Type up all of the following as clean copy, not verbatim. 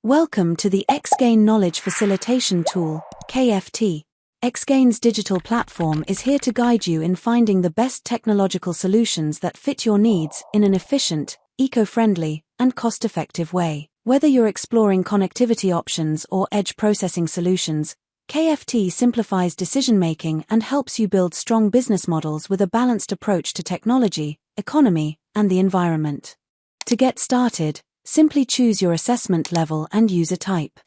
Welcome to the XGain Knowledge Facilitation Tool, KFT. XGain's digital platform is here to guide you in finding the best technological solutions that fit your needs in an efficient, eco-friendly, and cost-effective way. Whether you're exploring connectivity options or edge processing solutions, KFT simplifies decision-making and helps you build strong business models with a balanced approach to technology, economy, and the environment. To get started, simply choose your assessment level and user type.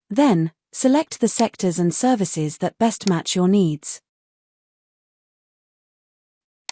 Then, select the sectors and services that best match your needs.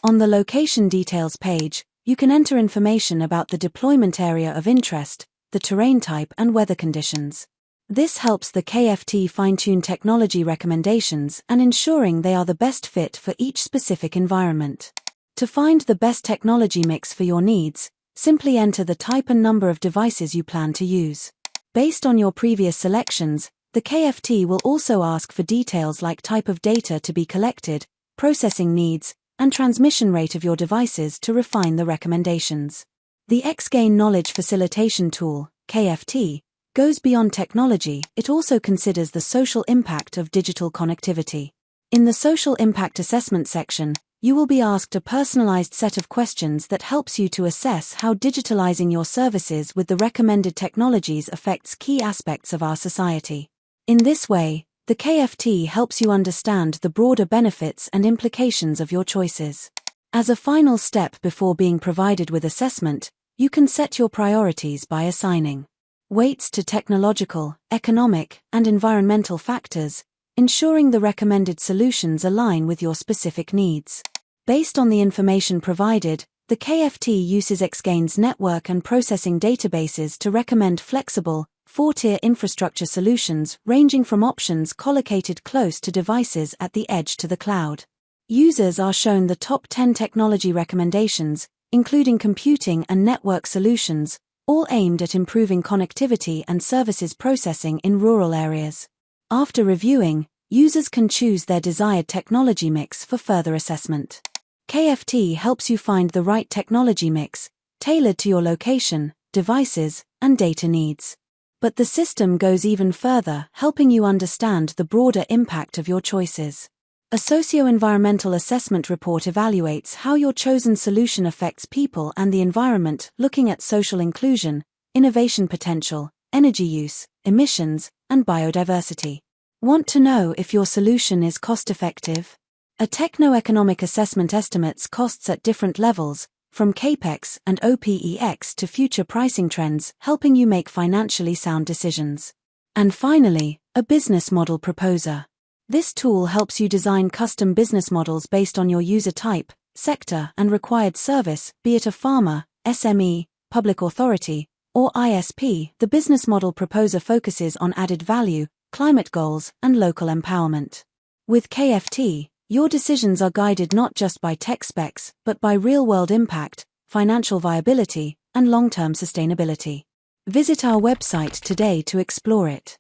On the Location Details page, you can enter information about the deployment area of interest, the terrain type and weather conditions. This helps the KFT fine-tune technology recommendations and ensuring they are the best fit for each specific environment. To find the best technology mix for your needs, simply enter the type and number of devices you plan to use. Based on your previous selections, the KFT will also ask for details like type of data to be collected, processing needs, and transmission rate of your devices to refine the recommendations. The XGain Knowledge Facilitation Tool, KFT, goes beyond technology. It also considers the social impact of digital connectivity. In the Social Impact Assessment section, you will be asked a personalized set of questions that helps you to assess how digitalizing your services with the recommended technologies affects key aspects of our society. In this way, the KFT helps you understand the broader benefits and implications of your choices. As a final step before being provided with assessment, you can set your priorities by assigning weights to technological, economic, and environmental factors, ensuring the recommended solutions align with your specific needs. Based on the information provided, the KFT uses XGain's network and processing databases to recommend flexible, four-tier infrastructure solutions ranging from options collocated close to devices at the edge to the cloud. Users are shown the top 10 technology recommendations, including computing and network solutions, all aimed at improving connectivity and services processing in rural areas. After reviewing, users can choose their desired technology mix for further assessment. KFT helps you find the right technology mix, tailored to your location, devices, and data needs. But the system goes even further, helping you understand the broader impact of your choices. A socio-environmental assessment report evaluates how your chosen solution affects people and the environment, looking at social inclusion, innovation potential, energy use, emissions, and biodiversity. Want to know if your solution is cost-effective? A Techno-Economic Assessment estimates costs at different levels, from CAPEX and OPEX to future pricing trends, helping you make financially sound decisions. And finally, a business model proposer. This tool helps you design custom business models based on your user type, sector, and required service, be it a farmer, SME, public authority, or ISP. The business model proposer focuses on added value, climate goals, and local empowerment. With KFT, your decisions are guided not just by tech specs, but by real-world impact, financial viability, and long-term sustainability. Visit our website today to explore it.